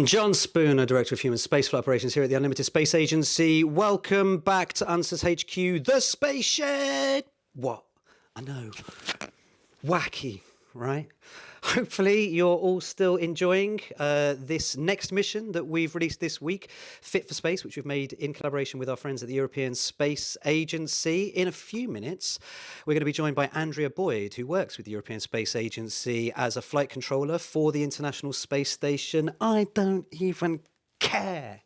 John Spooner, Director of Human Spaceflight Operations here at the Unlimited Space Agency. Welcome back to UNSA's HQ, the Space Shed. What? I know. Wacky, right? Hopefully you're all still enjoying this next mission that we've released this week, Fit for Space, which we've made in collaboration with our friends at the European Space Agency. In a few minutes, we're going to be joined by Andrea Boyd, who works with the European Space Agency as a flight controller for the International Space Station. I don't even care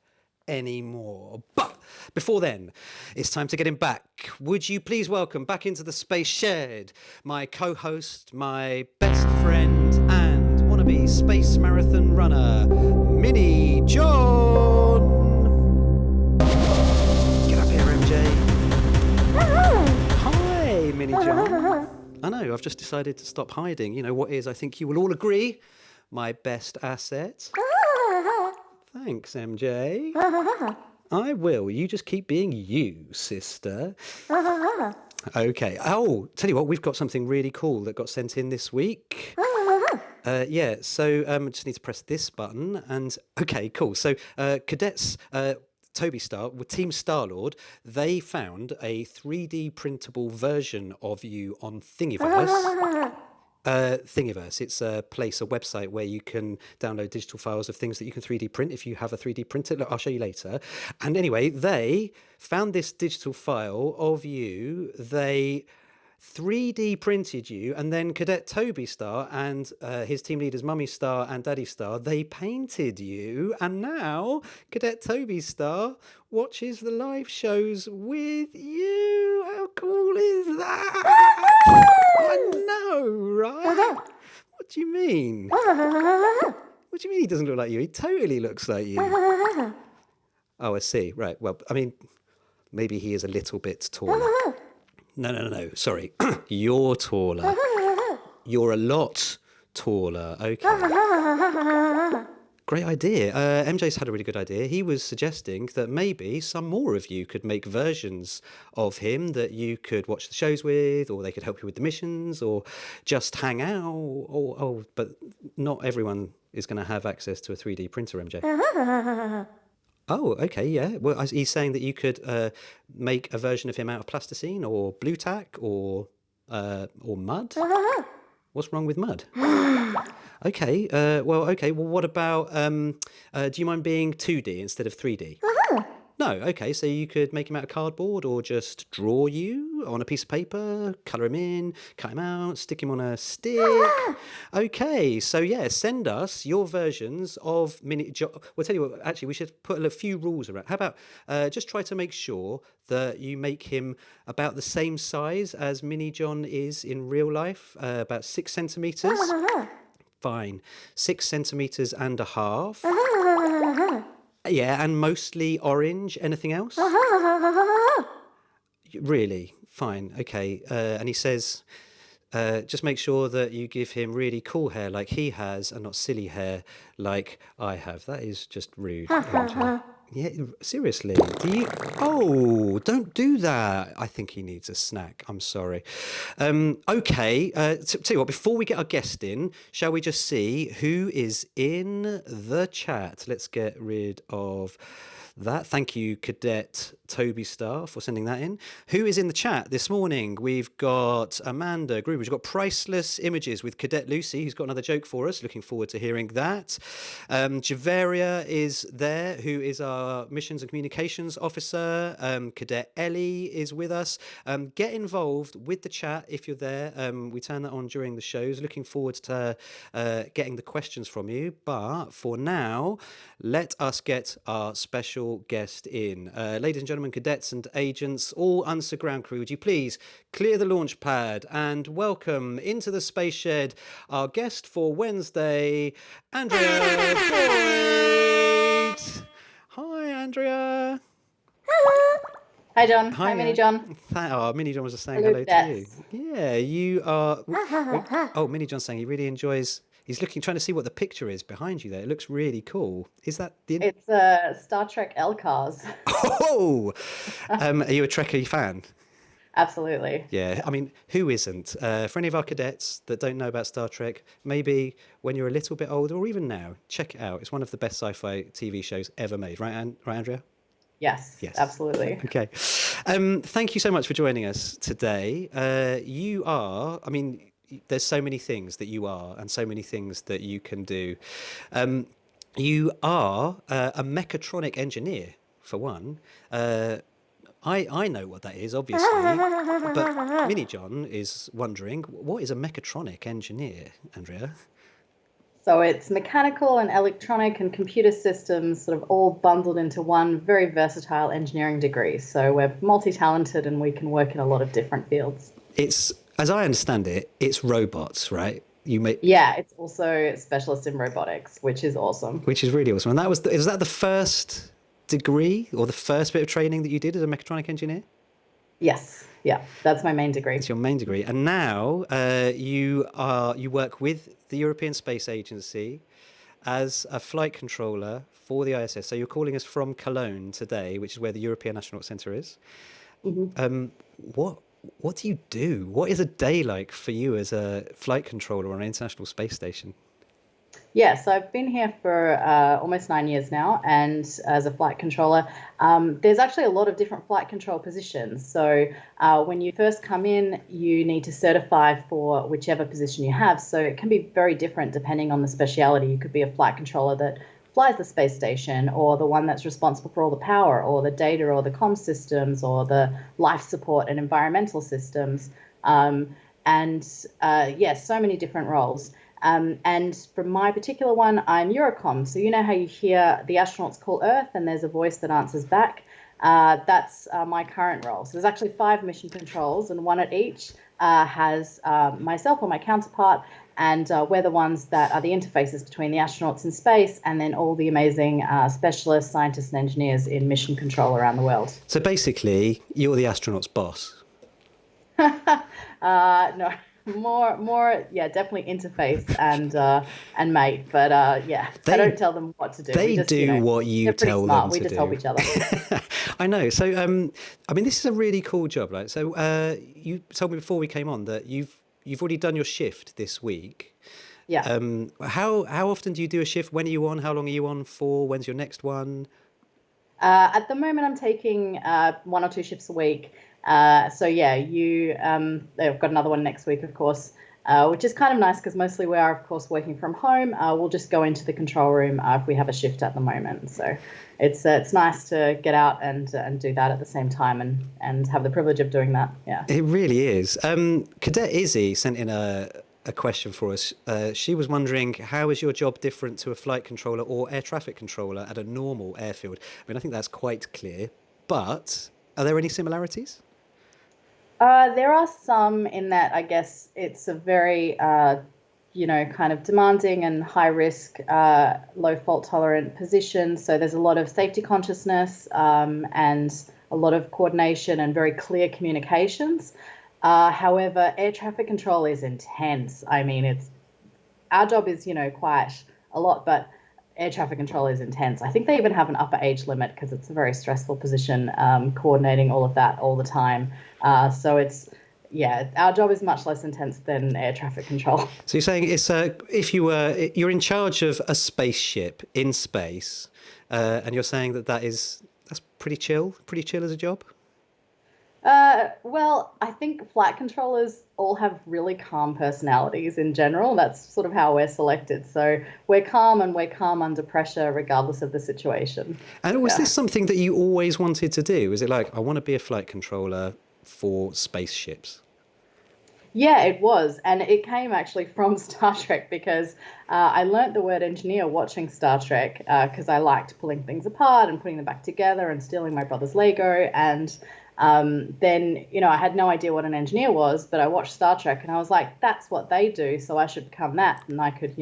anymore. But before then, it's time to get him back. Would you please welcome back into the Space Shed my co-host, my best friend, and wannabe space marathon runner, Mini John. Get up here, MJ. Hi, Mini John. I know, I've just decided to stop hiding. You know what is, I think you will all agree, my best asset. Thanks, MJ. I will. You just keep being you, sister. Okay. Oh, tell you what, we've got something really cool that got sent in this week. Yeah, so just need to press this button and okay, cool. So cadets Toby Star with Team Star-Lord, they found a 3D printable version of you on Thingiverse. Thingiverse, it's a website where you can download digital files of things that you can 3D print if you have a 3D printer. Look, I'll show you later. And anyway, they found this digital file of you. They 3D printed you, and then Cadet Toby Star and his team leaders Mummy Star and Daddy Star, they painted you, and now Cadet Toby Star watches the live shows with you. How cool is that? I know, right? What do you mean? What do you mean he doesn't look like you? He totally looks like you. Oh, I see. Right. Well, I mean, maybe he is a little bit taller. No. Sorry. You're taller. You're a lot taller. Okay. Great idea. MJ's had a really good idea. He was suggesting that maybe some more of you could make versions of him that you could watch the shows with, or they could help you with the missions, or just hang out. But not everyone is going to have access to a 3D printer, MJ. Oh, okay, yeah. Well, he's saying that you could make a version of him out of plasticine or blue tack or mud. What's wrong with mud? Okay. Well, what about? Do you mind being 2D instead of 3D? No. Okay. So you could make him out of cardboard, or just draw you on a piece of paper, colour him in, cut him out, stick him on a stick. Okay. So yeah, send us your versions of Mini John. We'll tell you what. Actually, we should put a few rules around. How about just try to make sure that you make him about the same size as Mini John is in real life, about 6 centimetres. Fine. 6 centimetres and a half. Yeah, and mostly orange. Anything else? Really? Fine. Okay. And he says, just make sure that you give him really cool hair like he has, and not silly hair like I have. That is just rude. Yeah, seriously. Oh, don't do that. I think he needs a snack. I'm sorry. Okay. Tell you what, before we get our guest in, shall we just see who is in the chat? Let's get rid of that. Thank you, Cadet Toby Starr, for sending that in. Who is in the chat this morning? We've got Amanda Gruber. We've got Priceless Images with Cadet Lucy, who's got another joke for us. Looking forward to hearing that. Javaria is there, who is our Missions and Communications Officer. Cadet Ellie is with us. Get involved with the chat if you're there. We turn that on during the shows. Looking forward to getting the questions from you. But for now, let us get our special guest in. Ladies and gentlemen, cadets and agents, all UNSA ground crew, would you please clear the launch pad and welcome into the space shed our guest for Wednesday, Andrea Boyd. Hi, Andrea. Hi, John. Hi, Mini John. Mini John was just saying Hello, hello to you. Yeah, you are. Oh, Mini John's saying he really enjoys. He's trying to see what the picture is behind you there. It looks really cool. Is that the? It's Star Trek L-Cars. Oh, are you a Trekkie fan? Absolutely. Yeah, I mean, who isn't? For any of our cadets that don't know about Star Trek, maybe when you're a little bit older, or even now, check it out. It's one of the best sci-fi TV shows ever made, right, Andrea? Yes, absolutely. Okay. Thank you so much for joining us today. You are, I mean, there's so many things that you are and so many things that you can do. You are a mechatronic engineer, for one. I know what that is, obviously, but Mini John is wondering, what is a mechatronic engineer, Andrea? So it's mechanical and electronic and computer systems sort of all bundled into one very versatile engineering degree. So we're multi-talented and we can work in a lot of different fields. It's, as I understand it, it's robots, right? Yeah, it's also specialist in robotics, which is awesome. Which is really awesome. And that was is that the first degree or the first bit of training that you did as a mechatronic engineer? Yes. Yeah, that's my main degree. It's your main degree. And now you work with the European Space Agency as a flight controller for the ISS. So you're calling us from Cologne today, which is where the European Astronaut Centre is. Mm-hmm. What do you do? What is a day like for you as a flight controller on an International Space Station? Yeah, so I've been here for almost 9 years now, and as a flight controller, there's actually a lot of different flight control positions. So when you first come in, you need to certify for whichever position you have. So it can be very different depending on the speciality. You could be a flight controller that flies the space station, or the one that's responsible for all the power, or the data, or the comm systems, or the life support and environmental systems. Yes, so many different roles. And for my particular one, I'm Eurocom. So you know how you hear the astronauts call Earth and there's a voice that answers back? That's my current role. So there's actually 5 mission controls, and one at each has myself or my counterpart, and we're the ones that are the interfaces between the astronauts in space and then all the amazing specialists, scientists and engineers in mission control around the world. So basically, you're the astronaut's boss. No. More, yeah, definitely interface and mate, but I don't tell them what to do. They do what you tell them to do. We just help each other. I know. So, I mean, this is a really cool job, right? So, you told me before we came on that you've already done your shift this week. Yeah. How often do you do a shift? When are you on? How long are you on for? When's your next one? At the moment, I'm taking 1 or 2 shifts a week. They've got another one next week, of course, which is kind of nice because mostly we are, of course, working from home. We'll just go into the control room if we have a shift at the moment. So it's nice to get out and do that at the same time and have the privilege of doing that. Yeah, it really is. Cadet Izzy sent in a question for us. She was wondering, how is your job different to a flight controller or air traffic controller at a normal airfield? I mean, I think that's quite clear, but are there any similarities? There are some in that I guess it's a very, kind of demanding and high risk, low fault tolerant position. So there's a lot of safety consciousness and a lot of coordination and very clear communications. However, air traffic control is intense. I mean, our job is, quite a lot, but air traffic control is intense. I think they even have an upper age limit because it's a very stressful position, coordinating all of that all the time. So our job is much less intense than air traffic control. So you're saying it's you're in charge of a spaceship in space, And you're saying that's pretty chill as a job? Well, I think flight controllers all have really calm personalities in general. That's sort of how we're selected. So we're calm and we're calm under pressure, regardless of the situation. And was Yeah. this something that you always wanted to do? Was it like, I want to be a flight controller for spaceships? Yeah, it was. And it came actually from Star Trek because I learnt the word engineer watching Star Trek because I liked pulling things apart and putting them back together and stealing my brother's Lego. And then, I had no idea what an engineer was, but I watched Star Trek and I was like, that's what they do. So I should become that. And I could,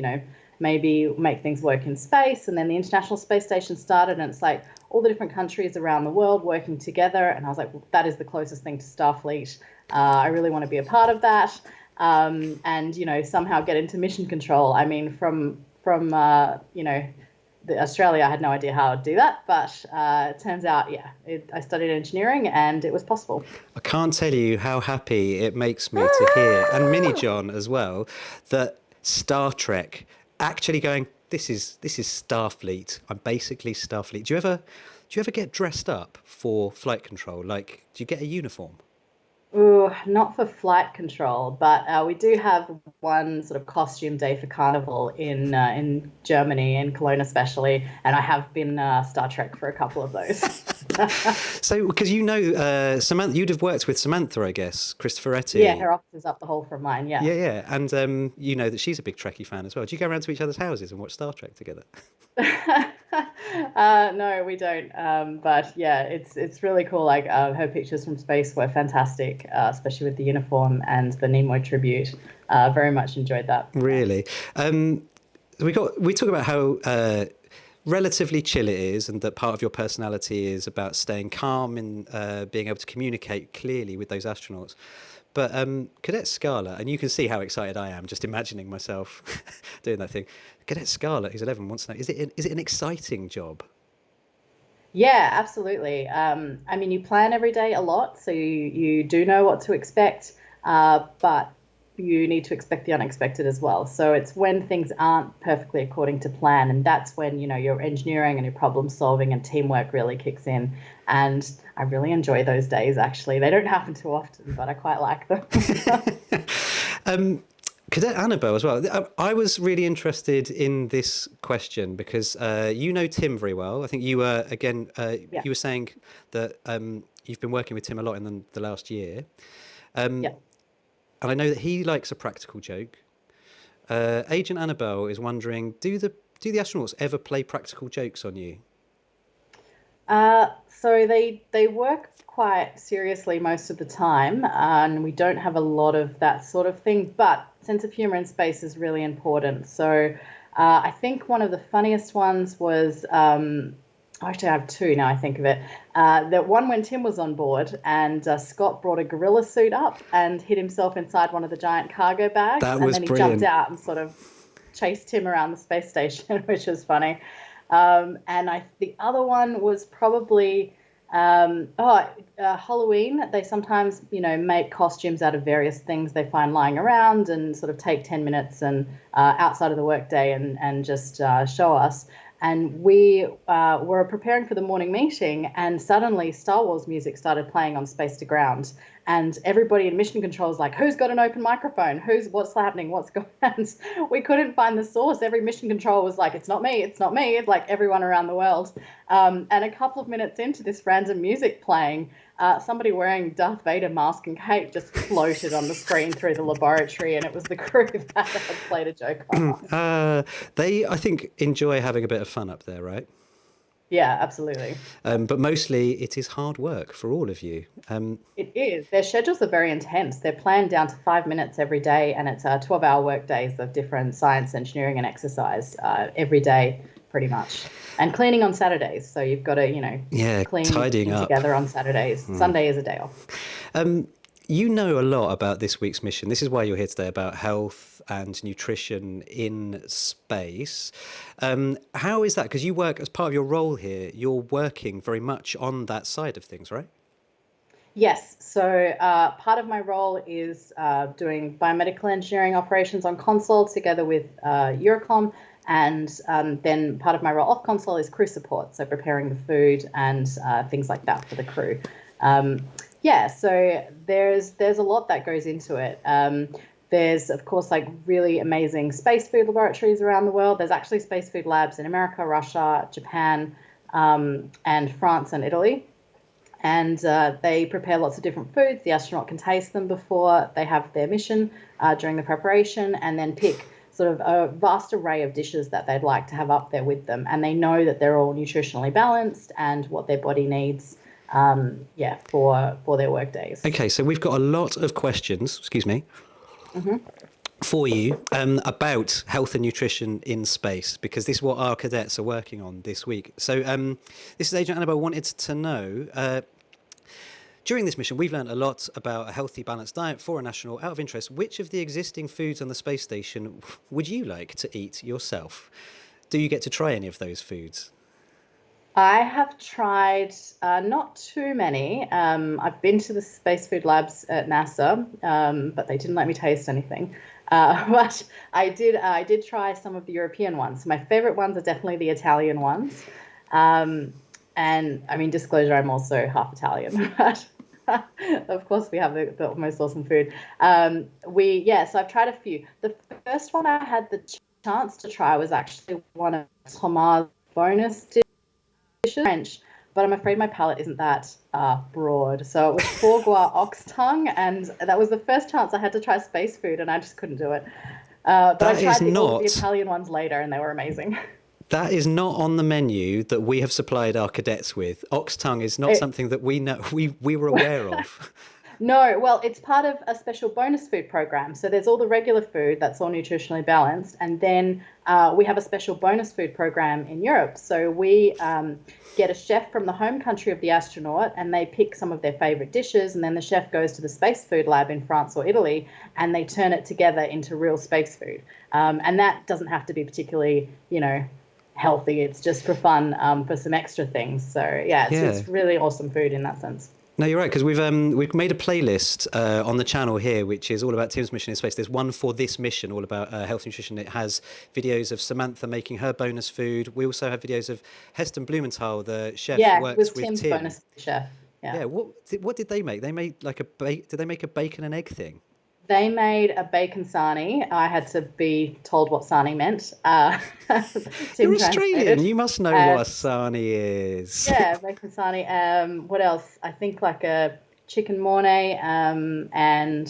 maybe make things work in space. And then the International Space Station started and it's like all the different countries around the world working together. And I was like, well, that is the closest thing to Starfleet. I really want to be a part of that, and somehow get into mission control. I mean, from Australia, I had no idea how to do that, but it turns out, yeah, I studied engineering and it was possible. I can't tell you how happy it makes me to hear, and Mini John as well, that Star Trek actually going, this is Starfleet. I'm basically Starfleet. Do you ever get dressed up for flight control? Like, do you get a uniform? Ooh, not for flight control, but we do have one sort of costume day for Carnival in Germany, in Cologne especially, and I have been Star Trek for a couple of those. So, because Samantha, you'd have worked with Samantha, I guess, Yeah, Christopheretti. her office is up the hall from mine. Yeah. Yeah, yeah, and you know that she's a big Trekkie fan as well. Do you go around to each other's houses and watch Star Trek together? No, we don't. But yeah, it's really cool. Like her pictures from space were fantastic, especially with the uniform and the Nimoy tribute. Very much enjoyed that. Yeah. Really? Um, we talk about how relatively chill it is, and that part of your personality is about staying calm and being able to communicate clearly with those astronauts. But Cadet Scarlett, and you can see how excited I am just imagining myself doing that thing. Cadet Scarlett, who's 11, wants to know: is it an exciting job? Yeah, absolutely. I mean, you plan every day a lot, so you do know what to expect, but you need to expect the unexpected as well. So it's when things aren't perfectly according to plan, and that's when, your engineering and your problem solving and teamwork really kicks in. And I really enjoy those days, actually. They don't happen too often, but I quite like them. Um, Cadet Annabelle as well. I was really interested in this question because you know Tim very well. I think you were again. Yeah, You were saying that you've been working with Tim a lot in the last year, um, yeah. and I know that he likes a practical joke. Agent Annabelle is wondering: do the astronauts ever play practical jokes on you? So they work quite seriously most of the time, and we don't have a lot of that sort of thing. But sense of humor in space is really important. So I think one of the funniest ones was actually I have two now I think of it. The one when Tim was on board and Scott brought a gorilla suit up and hid himself inside one of the giant cargo bags, That and was then he jumped brilliant. out and sort of chased Tim around the space station, which was funny. And the other one was probably Halloween. They sometimes, make costumes out of various things they find lying around and sort of take 10 minutes and outside of the workday and just show us. And we were preparing for the morning meeting, and suddenly Star Wars music started playing on Space to Ground. And everybody in mission control was like, who's got an open microphone? What's happening? What's going on? We couldn't find the source. Every mission control was like, it's not me, it's not me. It's like everyone around the world. And a couple of minutes into this random music playing, somebody wearing Darth Vader mask and cape just floated on the screen through the laboratory, and it was the crew that had played a joke on us. Uh, they, I think, enjoy having a bit of fun up there, right? Yeah, absolutely. But mostly it is hard work for all of you. It is. Their schedules are very intense. They're planned down to 5 minutes every day, and it's 12-hour work days of different science, engineering, and exercise every day, pretty much. And cleaning on Saturdays. So you've got to, Yeah, clean your tidying kitchen up. together on Saturdays. Sunday is a day off. Um, you know a lot about this week's mission. This is why you're here today, about health and nutrition in space. How is that? Because you work as part of your role here, you're working very much on that side of things, right? Yes. So part of my role is doing biomedical engineering operations on console together with Eurocom, And then part of my role off console is crew support, so preparing the food and things like that for the crew. So there's a lot that goes into it. There's, of course, like really amazing space food laboratories around the world. There's actually space food labs in America, Russia, Japan, and France and Italy. And they prepare lots of different foods. The astronaut can taste them before they have their mission during the preparation, and then pick sort of a vast array of dishes that they'd like to have up there with them. And they know that they're all nutritionally balanced and what their body needs for their work days. Okay, so we've got a lot of questions, for you about health and nutrition in space, because this is what our cadets are working on this week. So this is Agent Annabelle wanted to know, during this mission, we've learned a lot about a healthy, balanced diet for an astronaut. Out of interest, which of the existing foods on the space station would you like to eat yourself? Do you get to try any of those foods? I have tried not too many. I've been to the space food labs at NASA, but they didn't let me taste anything. But I did try some of the European ones. My favorite ones are definitely the Italian ones. And I mean, disclosure, I'm also half Italian, but of course we have the most awesome food. So I've tried a few. The first one I had the chance to try was actually one of Thomas' bonus dishes, French, but I'm afraid my palate isn't that broad. So it was foie gras ox tongue, and that was the first chance I had to try space food, and I just couldn't do it. But I tried all the Italian ones later, and they were amazing. That is not on the menu that we have supplied our cadets with. Ox tongue is not something that we know we were aware of. No, well, it's part of a special bonus food program. So there's all the regular food that's all nutritionally balanced, and then we have a special bonus food program in Europe. So we get a chef from the home country of the astronaut, and they pick some of their favorite dishes, and then the chef goes to the space food lab in France or Italy, and they turn it together into real space food. And that doesn't have to be particularly, healthy. It's just for fun, for some extra things. So it's really awesome food in that sense. No, you're right, because we've made a playlist on the channel here, which is all about Tim's mission in space. There's one for this mission, all about health and nutrition. It has videos of Samantha making her bonus food. We also have videos of Heston Blumenthal, the chef, works with Tim. Tim's bonus chef. Yeah. What did they make? They made did they make a bacon and egg thing? They made a bacon sarnie. I had to be told what sarnie meant. You're Australian. You must know what a sarnie is. Yeah, bacon sarnie. What else? I think like a chicken mornay. I'm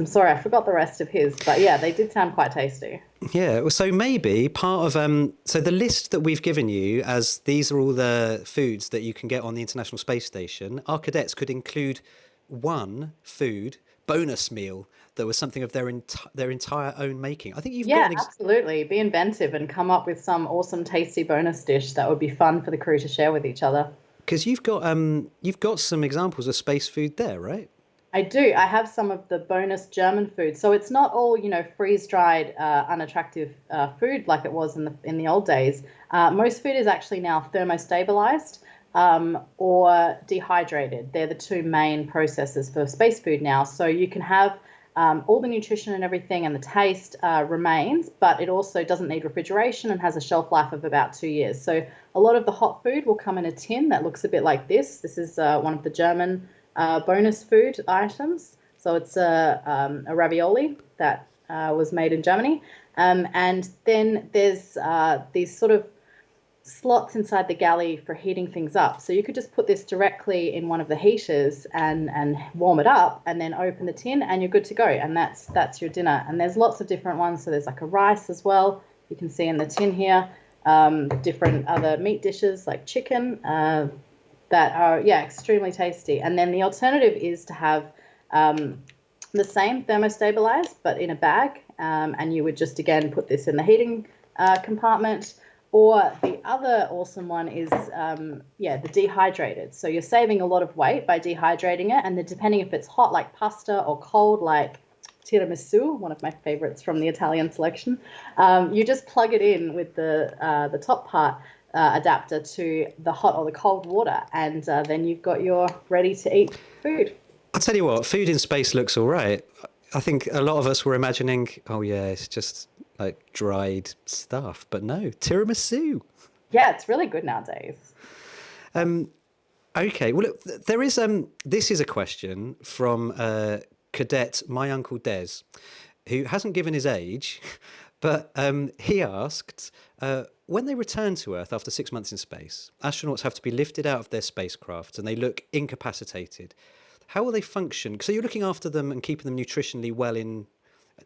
sorry, I forgot the rest of his. But yeah, they did sound quite tasty. Yeah, so maybe part of so the list that we've given you, as these are all the foods that you can get on the International Space Station, our cadets could include one food bonus meal that was something of their entire own making. I think you've got absolutely. Be inventive and come up with some awesome, tasty bonus dish that would be fun for the crew to share with each other. Because you've got some examples of space food there, right? I do. I have some of the bonus German food. So it's not all, freeze-dried, unattractive food like it was in the old days. Most food is actually now thermostabilized. Or dehydrated. They're the two main processes for space food now. So you can have all the nutrition and everything, and the taste remains, but it also doesn't need refrigeration and has a shelf life of about 2 years. So a lot of the hot food will come in a tin that looks a bit like this. This is one of the German bonus food items. So it's a ravioli that was made in Germany. And then there's these sort of slots inside the galley for heating things up. So you could just put this directly in one of the heaters and warm it up, and then open the tin, and you're good to go. And that's your dinner. And there's lots of different ones. So there's like a rice as well. You can see in the tin here, different other meat dishes like chicken that are, extremely tasty. And then the alternative is to have the same thermostabilized, but in a bag. And you would just, again, put this in the heating compartment. Or the other awesome one is, the dehydrated. So you're saving a lot of weight by dehydrating it. And then depending if it's hot like pasta or cold like tiramisu, one of my favorites from the Italian selection, you just plug it in with the top part adapter to the hot or the cold water. And then you've got your ready-to-eat food. I'll tell you what, food in space looks all right. I think a lot of us were imagining, it's just like dried stuff. But no, tiramisu. Yeah, it's really good nowadays. Okay, well, look, there is this is a question from cadet my uncle Des, who hasn't given his age, but he asked, when they return to Earth after 6 months in space, astronauts have to be lifted out of their spacecraft and they look incapacitated. How will they function? So you're looking after them and keeping them nutritionally well in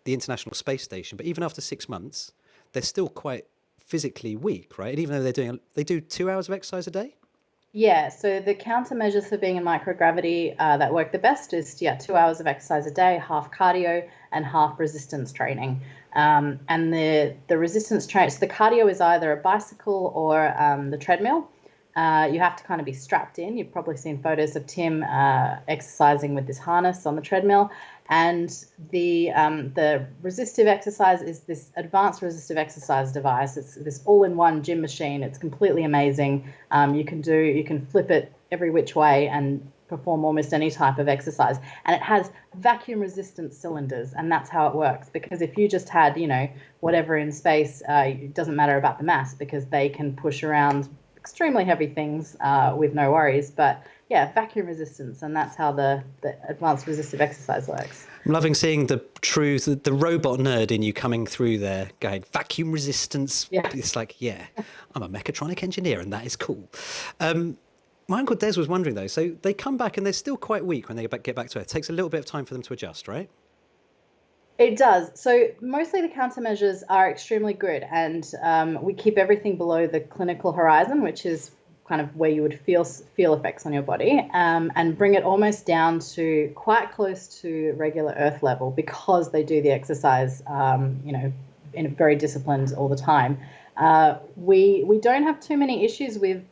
the International Space Station, but even after 6 months, they're still quite physically weak, right? And even though they do 2 hours of exercise a day. Yeah, so the countermeasures for being in microgravity that work the best is 2 hours of exercise a day, half cardio and half resistance training. And the resistance training, so the cardio is either a bicycle or the treadmill. You have to kind of be strapped in. You've probably seen photos of Tim exercising with this harness on the treadmill. And the resistive exercise is this advanced resistive exercise device. It's this all-in-one gym machine. It's completely amazing. You can flip it every which way and perform almost any type of exercise. And it has vacuum resistant cylinders, and that's how it works. Because if you just had, whatever in space, it doesn't matter about the mass because they can push around extremely heavy things with no worries. But yeah, vacuum resistance, and that's how the advanced resistive exercise works. I'm loving seeing the robot nerd in you coming through there, going vacuum resistance. Yeah. It's like, yeah, I'm a mechatronic engineer, and that is cool. My uncle Des was wondering though, so they come back and they're still quite weak when they get back to Earth. It takes a little bit of time for them to adjust, right? It does. So mostly the countermeasures are extremely good, and we keep everything below the clinical horizon, which is kind of where you would feel effects on your body, and bring it almost down to quite close to regular Earth level because they do the exercise, in a very disciplined all the time. We don't have too many issues with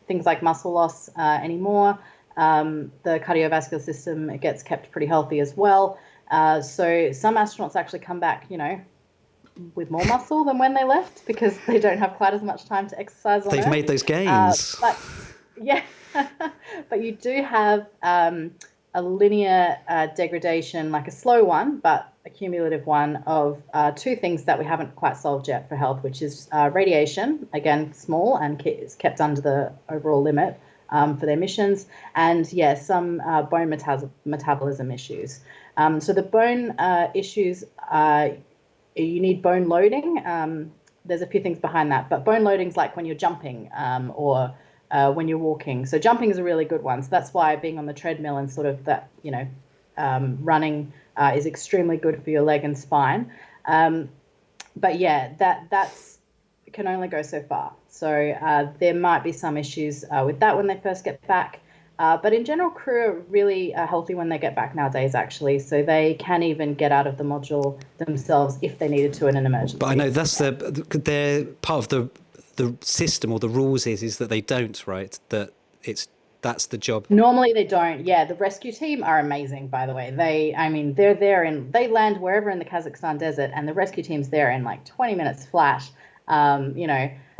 things like muscle loss anymore. The cardiovascular system, it gets kept pretty healthy as well. So some astronauts actually come back, with more muscle than when they left because they don't have quite as much time to exercise on They've Earth. made those gains. But yeah, but you do have a linear degradation, like a slow one, but a cumulative one of two things that we haven't quite solved yet for health, which is radiation, again, small and is kept under the overall limit for their missions, and some bone metabolism issues. So the bone issues, you need bone loading. There's a few things behind that, but bone loading is like when you're jumping or when you're walking. So jumping is a really good one. So that's why being on the treadmill and sort of that, running is extremely good for your leg and spine. But yeah, that's can only go so far. So there might be some issues with that when they first get back. But in general, crew are really healthy when they get back nowadays, actually. So they can even get out of the module themselves if they needed to in an emergency. But I know that's they're part of the system or the rules is that they don't, right? That's the job. Normally they don't. Yeah, the rescue team are amazing, by the way. They're there they land wherever in the Kazakhstan desert, and the rescue team's there in like 20 minutes flash.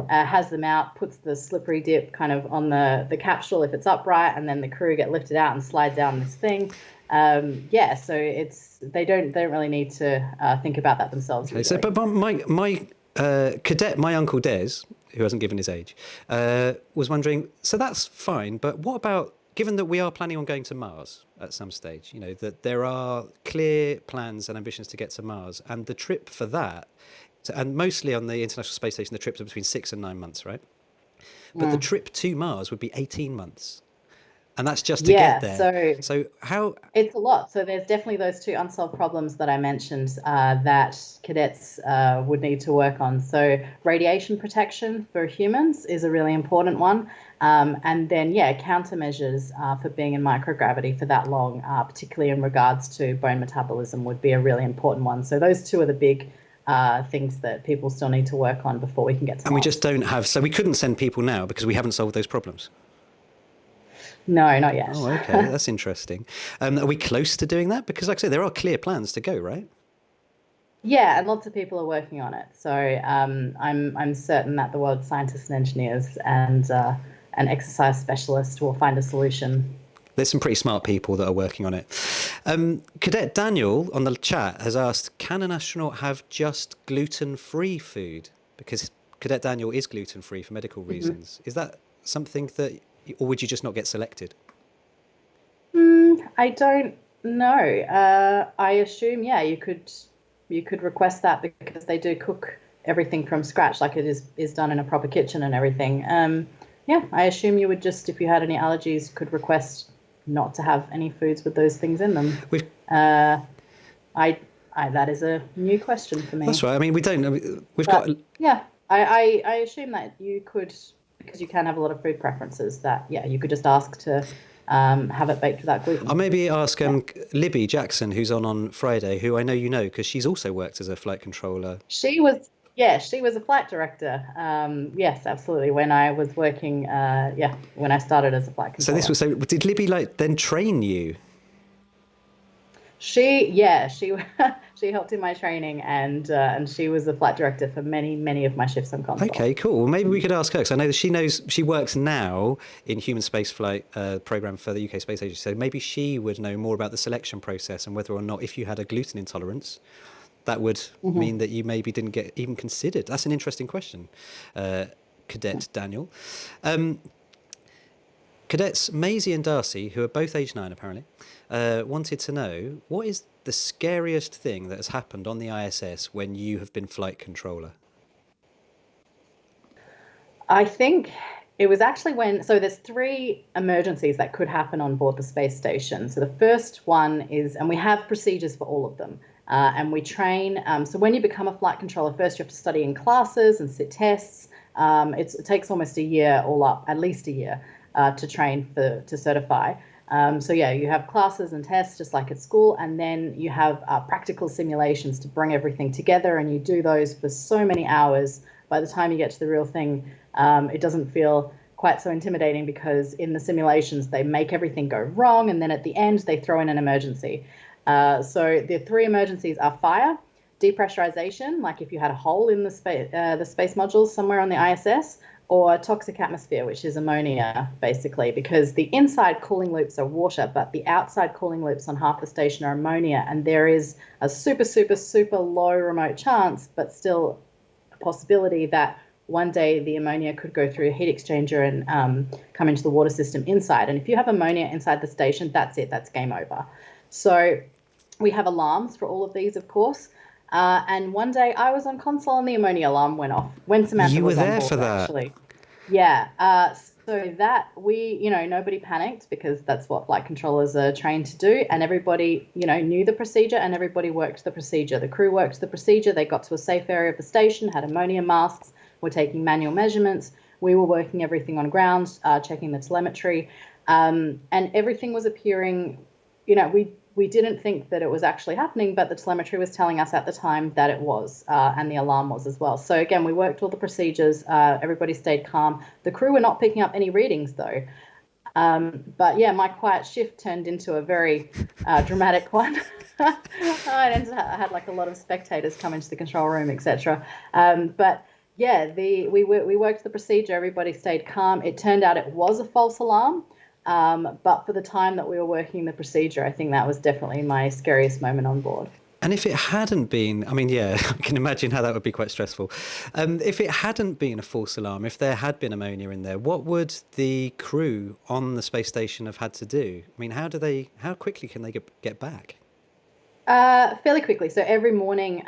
Has them out, puts the slippery dip kind of on the capsule if it's upright, and then the crew get lifted out and slide down this thing. So they don't really need to think about that themselves. Okay, so but my cadet, my uncle Des, who hasn't given his age, was wondering. So that's fine, but what about given that we are planning on going to Mars at some stage? That there are clear plans and ambitions to get to Mars, and the trip for that. And mostly on the International Space Station, the trips are between 6 and 9 months, right? But the trip to Mars would be 18 months. And that's just to get there. So how... It's a lot. So there's definitely those two unsolved problems that I mentioned that cadets would need to work on. So radiation protection for humans is a really important one. And then, countermeasures for being in microgravity for that long, particularly in regards to bone metabolism, would be a really important one. So those two are the big... things that people still need to work on before we can get to Mars. And we just don't have... So we couldn't send people now because we haven't solved those problems? No, not yet. Oh, okay. That's interesting. Are we close to doing that? Because, like I say, there are clear plans to go, right? Yeah, and lots of people are working on it. So I'm certain that the world's scientists and engineers and an exercise specialist will find a solution. There's some pretty smart people that are working on it. Cadet Daniel on the chat has asked, can an astronaut have just gluten-free food? Because Cadet Daniel is gluten-free for medical reasons. Is that something that, or would you just not get selected? I don't know. I assume, yeah, you could request that because they do cook everything from scratch, like it is done in a proper kitchen and everything. Yeah, I assume you would just, if you had any allergies, could request not to have any foods with those things in them. That is a new question for me. That's right. I mean, we don't. Yeah, I assume that you could, because you can have a lot of food preferences. That you could just ask to have it baked without gluten. I'll maybe ask Libby Jackson, who's on Friday, who I know you know because she's also worked as a flight controller. She was a flight director. Yes, absolutely. When I was working, when I started as a flight controller. So did Libby then train you? She helped in my training, and she was the flight director for many of my shifts on console. Okay, cool. Well, maybe we could ask her, because I know that she works now in human spaceflight program for the UK Space Agency, so maybe she would know more about the selection process and whether or not, if you had a gluten intolerance, that would mean that you maybe didn't get even considered. That's an interesting question, Cadet Daniel. Cadets Maisie and Darcy, who are both age 9 apparently, wanted to know, what is the scariest thing that has happened on the ISS when you have been flight controller? I think it was actually there's 3 emergencies that could happen on board the space station. So the first one is, and we have procedures for all of them, and we train. So when you become a flight controller, first you have to study in classes and sit tests. It takes almost a year all up, at least a year, to train to certify. You have classes and tests just like at school, and then you have practical simulations to bring everything together, and you do those for so many hours. By the time you get to the real thing, it doesn't feel quite so intimidating, because in the simulations they make everything go wrong, and then at the end they throw in an emergency. So the 3 emergencies are fire, depressurization, like if you had a hole in the space modules somewhere on the ISS, or toxic atmosphere, which is ammonia, basically, because the inside cooling loops are water, but the outside cooling loops on half the station are ammonia, and there is a super, super, super low remote chance, but still a possibility that one day the ammonia could go through a heat exchanger and come into the water system inside. And if you have ammonia inside the station, that's it, that's game over. So we have alarms for all of these, of course. And one day I was on console and the ammonia alarm went off when Samantha was on board. You were there for that? Actually. Yeah. So that nobody panicked, because that's what flight controllers are trained to do. And everybody, knew the procedure, and everybody worked the procedure. The crew worked the procedure. They got to a safe area of the station, had ammonia masks, were taking manual measurements. We were working everything on ground, checking the telemetry. And everything was appearing, we didn't think that it was actually happening, but the telemetry was telling us at the time that it was, and the alarm was as well. So again, we worked all the procedures. Everybody stayed calm. The crew were not picking up any readings though. But yeah, my quiet shift turned into a very dramatic one. I had like a lot of spectators come into the control room, etc. But yeah, we worked the procedure. Everybody stayed calm. It turned out it was a false alarm. But for the time that we were working the procedure, I think that was definitely my scariest moment on board. And if it hadn't been, I mean, yeah, I can imagine how that would be quite stressful. If it hadn't been a false alarm, if there had been ammonia in there, what would the crew on the space station have had to do? I mean, how quickly can they get back? Fairly quickly. So every morning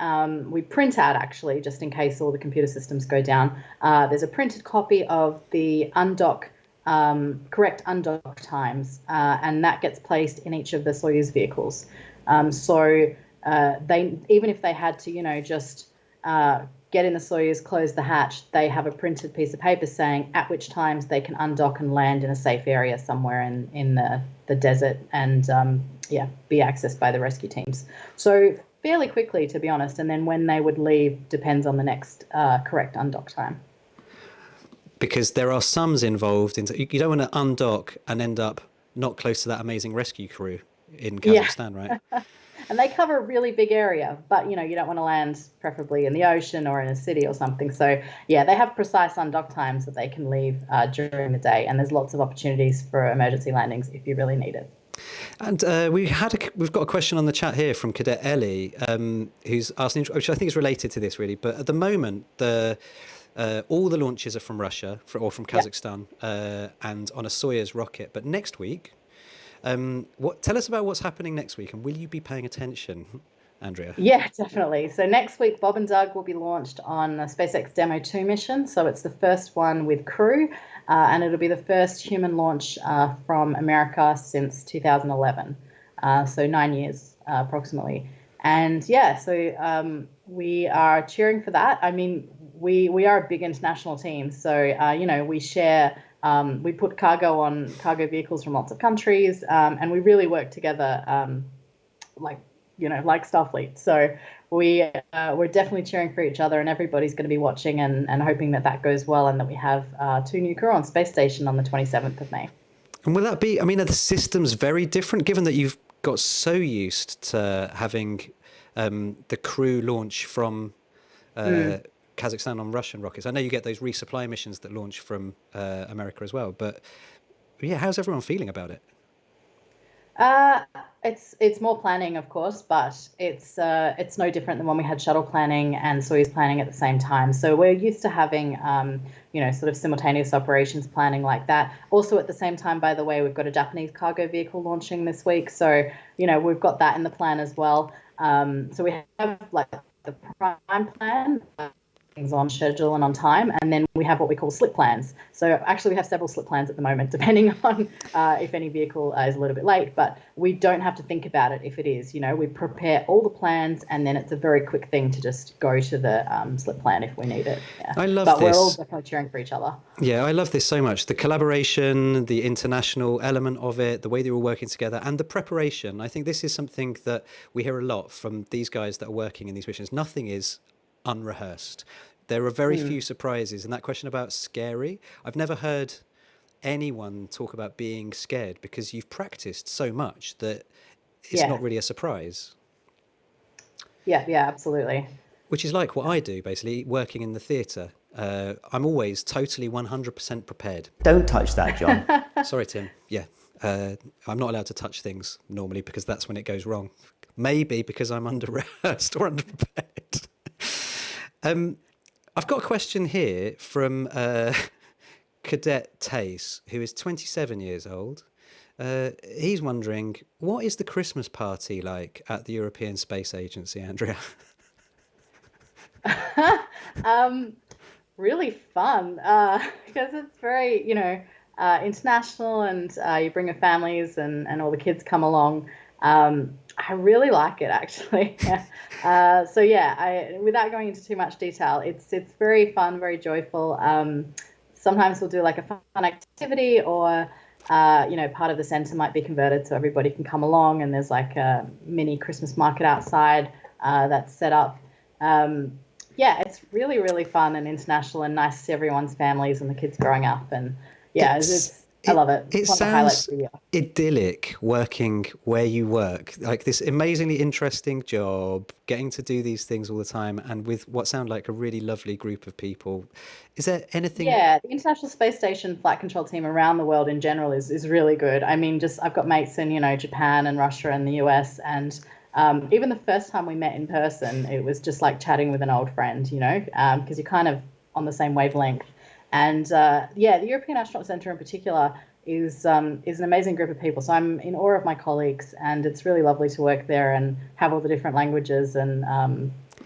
we print out, actually, just in case all the computer systems go down. There's a printed copy of the correct undock times, and that gets placed in each of the Soyuz vehicles. They, even if they had to, just get in the Soyuz, close the hatch, they have a printed piece of paper saying at which times they can undock and land in a safe area somewhere in the desert, and be accessed by the rescue teams. So fairly quickly, to be honest, and then when they would leave depends on the next correct undock time. Because there are sums involved. You don't want to undock and end up not close to that amazing rescue crew in Kazakhstan, right? And they cover a really big area, but you don't want to land preferably in the ocean or in a city or something. So yeah, they have precise undock times that they can leave during the day, and there's lots of opportunities for emergency landings if you really need it. And we've got a question on the chat here from Cadet Ellie, who's asking, which I think is related to this really. But at the moment, all the launches are from Russia or from Kazakhstan, and on a Soyuz rocket. But next week, tell us about what's happening next week, and will you be paying attention, Andrea? Yeah, definitely. So next week, Bob and Doug will be launched on a SpaceX Demo 2 mission. So it's the first one with crew, and it'll be the first human launch from America since 2011. So 9 years approximately. And yeah, so we are cheering for that. I mean, we are a big international team. So, we share, we put cargo on cargo vehicles from lots of countries, and we really work together like Starfleet. So we're definitely cheering for each other, and everybody's going to be watching and hoping that goes well, and that we have 2 new crew on space station on the 27th of May. And will that be, I mean, are the systems very different, given that you've got so used to having the crew launch from Kazakhstan on Russian rockets? I know you get those resupply missions that launch from America as well, but yeah, how's everyone feeling about it? It's more planning, of course, but it's no different than when we had shuttle planning and Soyuz planning at the same time. So we're used to having sort of simultaneous operations planning like that. Also, at the same time, by the way, we've got a Japanese cargo vehicle launching this week, so we've got that in the plan as well. So we have like the prime plan. Things on schedule and on time, and then we have what we call slip plans. So actually we have several slip plans at the moment, depending on if any vehicle is a little bit late, but we don't have to think about it if it is. We prepare all the plans, and then it's a very quick thing to just go to the slip plan if we need it. Yeah. I love but this. We're all definitely cheering for each other. Yeah, I love this so much. The collaboration, the international element of it, the way they're all working together, and the preparation. I think this is something that we hear a lot from these guys that are working in these missions. Nothing is unrehearsed. There are very few surprises. And that question about scary, I've never heard anyone talk about being scared, because you've practiced so much that it's not really a surprise. Yeah, absolutely. Which is like what I do, basically, working in the theatre. I'm always totally 100% prepared. Don't touch that, John. Sorry, Tim. Yeah. I'm not allowed to touch things normally, because that's when it goes wrong. Maybe because I'm under-rehearsed or underprepared. I've got a question here from Cadet Tace, who is 27 years old. He's wondering, what is the Christmas party like at the European Space Agency, Andrea? Really fun, because it's very, international, and you bring your families, and all the kids come along. I really like it, actually. Without going into too much detail, it's very fun, very joyful. Sometimes we'll do like a fun activity, or part of the center might be converted so everybody can come along, and there's like a mini Christmas market outside that's set up. It's really, really fun and international, and nice to see everyone's families and the kids growing up. And I love it. It sounds idyllic working where you work, like this amazingly interesting job, getting to do these things all the time, and with what sound like a really lovely group of people. Is there anything? Yeah, the International Space Station flight control team around the world in general is really good. I mean, I've got mates in Japan and Russia and the US, and even the first time we met in person, it was just like chatting with an old friend, because you're kind of on the same wavelength. And the European Astronaut Centre in particular is an amazing group of people. So I'm in awe of my colleagues, and it's really lovely to work there and have all the different languages and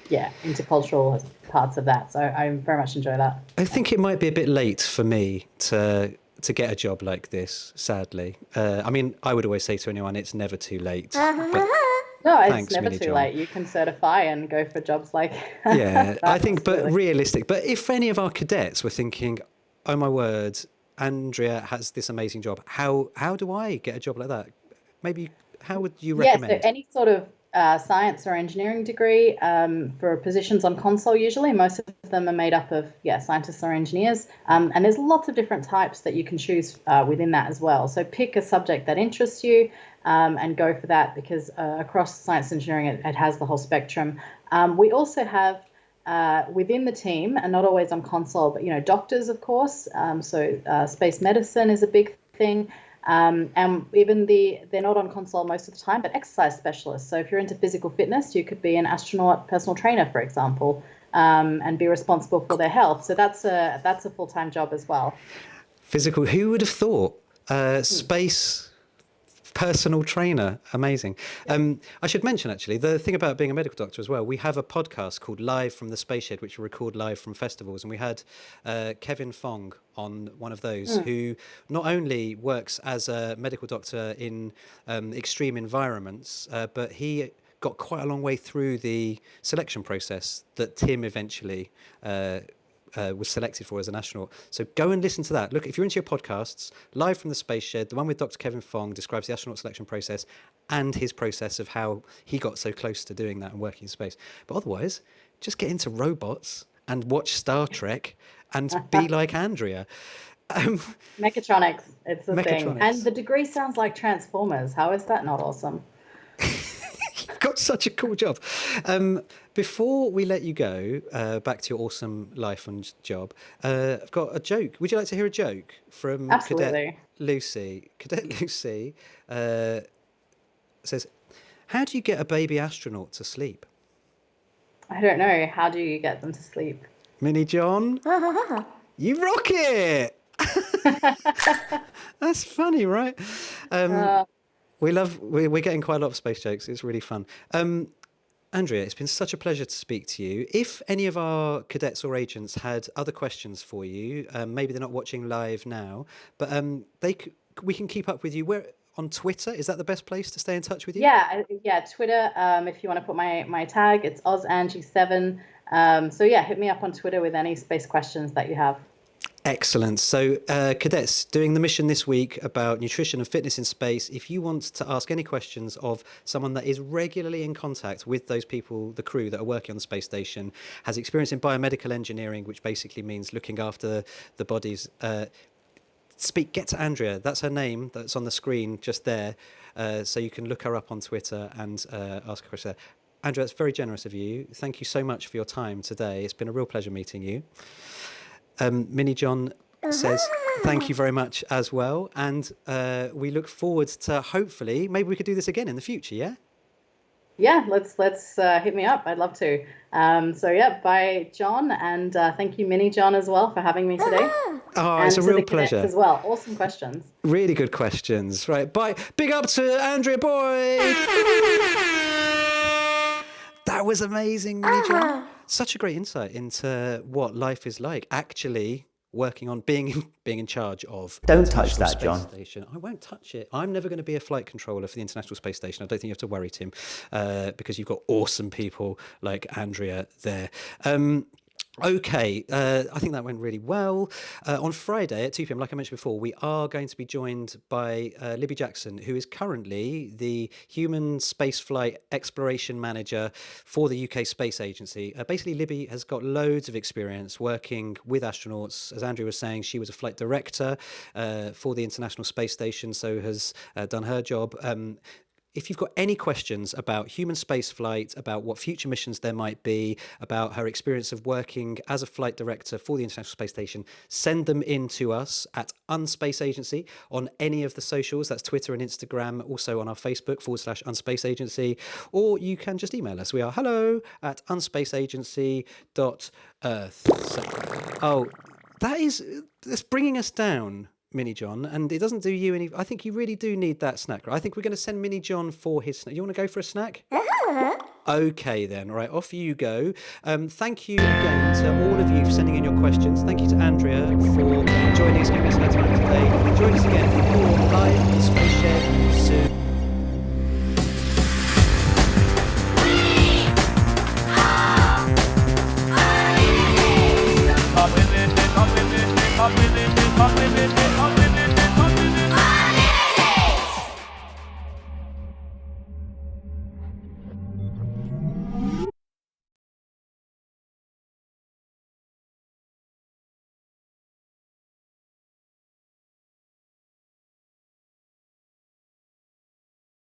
intercultural parts of that. So I very much enjoy that. I think it might be a bit late for me to get a job like this, sadly. I mean, I would always say to anyone, it's never too late. But no, it's thanks, never Millie too John. late. You can certify and go for jobs like yeah, I think, but realistic. But if any of our cadets were thinking, oh my word, Andrea has this amazing job, how do I get a job like that? Maybe, how would you recommend? So any sort of science or engineering degree for positions on console usually. Most of them are made up of, scientists or engineers. And there's lots of different types that you can choose within that as well. So pick a subject that interests you and go for that, because across science and engineering, it has the whole spectrum. We also have within the team, and not always on console, but, doctors, of course. So space medicine is a big thing. And even they're not on console most of the time, but exercise specialists. So if you're into physical fitness, you could be an astronaut personal trainer, for example, and be responsible for their health. So that's a full-time job as well. Physical, who would have thought? Space personal trainer, amazing. I should mention, actually, the thing about being a medical doctor as well, we have a podcast called Live from the Space Shed, which we record live from festivals, and we had Kevin Fong on one of those, who not only works as a medical doctor in extreme environments, but he got quite a long way through the selection process that Tim eventually was selected for as an astronaut. So go and listen to that. Look, if you're into your podcasts, Live from the Space Shed, the one with Dr. Kevin Fong describes the astronaut selection process and his process of how he got so close to doing that and working in space. But otherwise, just get into robots and watch Star Trek and be like Andrea. Mechatronics, it's the thing. And the degree sounds like Transformers. How is that not awesome? You've got such a cool job. Before we let you go back to your awesome life and job, I've got a joke. Would you like to hear a joke from Cadet Lucy? Cadet Lucy says, how do you get a baby astronaut to sleep? I don't know. How do you get them to sleep? Mini John, you rock it! That's funny, right? We're getting quite a lot of space jokes. It's really fun. Andrea, it's been such a pleasure to speak to you. If any of our cadets or agents had other questions for you, maybe they're not watching live now, but we can keep up with you. We're on Twitter. Is that the best place to stay in touch with you? Yeah, Twitter. If you want to put my tag, it's OzAngie7. Hit me up on Twitter with any space questions that you have. Excellent. So, cadets, doing the mission this week about nutrition and fitness in space, if you want to ask any questions of someone that is regularly in contact with those people, the crew that are working on the space station, has experience in biomedical engineering, which basically means looking after the bodies, get to Andrea. That's her name that's on the screen just there. So you can look her up on Twitter and ask a question there. Andrea, it's very generous of you. Thank you so much for your time today. It's been a real pleasure meeting you. Mini John says thank you very much as well, and we look forward to, hopefully, maybe we could do this again in the future. Yeah, let's hit me up. I'd love to. Bye, John, and thank you, Mini John, as well, for having me today. Oh, it's a real pleasure as well. Awesome questions. Really good questions. Right, bye. Big up to Andrea Boyd. That was amazing, Mini John. Such a great insight into what life is like, actually working on being in charge of. Don't touch that, John. Station. I won't touch it. I'm never going to be a flight controller for the International Space Station. I don't think you have to worry, Tim, because you've got awesome people like Andrea there. Okay, I think that went really well. On Friday at 2 p.m, like I mentioned before, we are going to be joined by Libby Jackson, who is currently the Human Spaceflight Exploration Manager for the UK Space Agency. Basically, Libby has got loads of experience working with astronauts. As Andrea was saying, she was a flight director for the International Space Station, so has done her job. If you've got any questions about human spaceflight, about what future missions there might be, about her experience of working as a flight director for the International Space Station, send them in to us at Unspace Agency on any of the socials. That's Twitter and Instagram, also on our Facebook /Unspace Agency, or you can just email us. We are hello@unspaceagency.earth. That's bringing us down, Mini John, and it doesn't do you any. I think you really do need that snack. Right? I think we're going to send Mini John for his snack. You want to go for a snack? Okay then, right, off you go. Thank you again to all of you for sending in your questions. Thank you to Andrea for joining us, giving us her time today. Join us again for more Live from the Space Shed soon. Unlimited, unlimited, unlimited, unlimited, unlimited.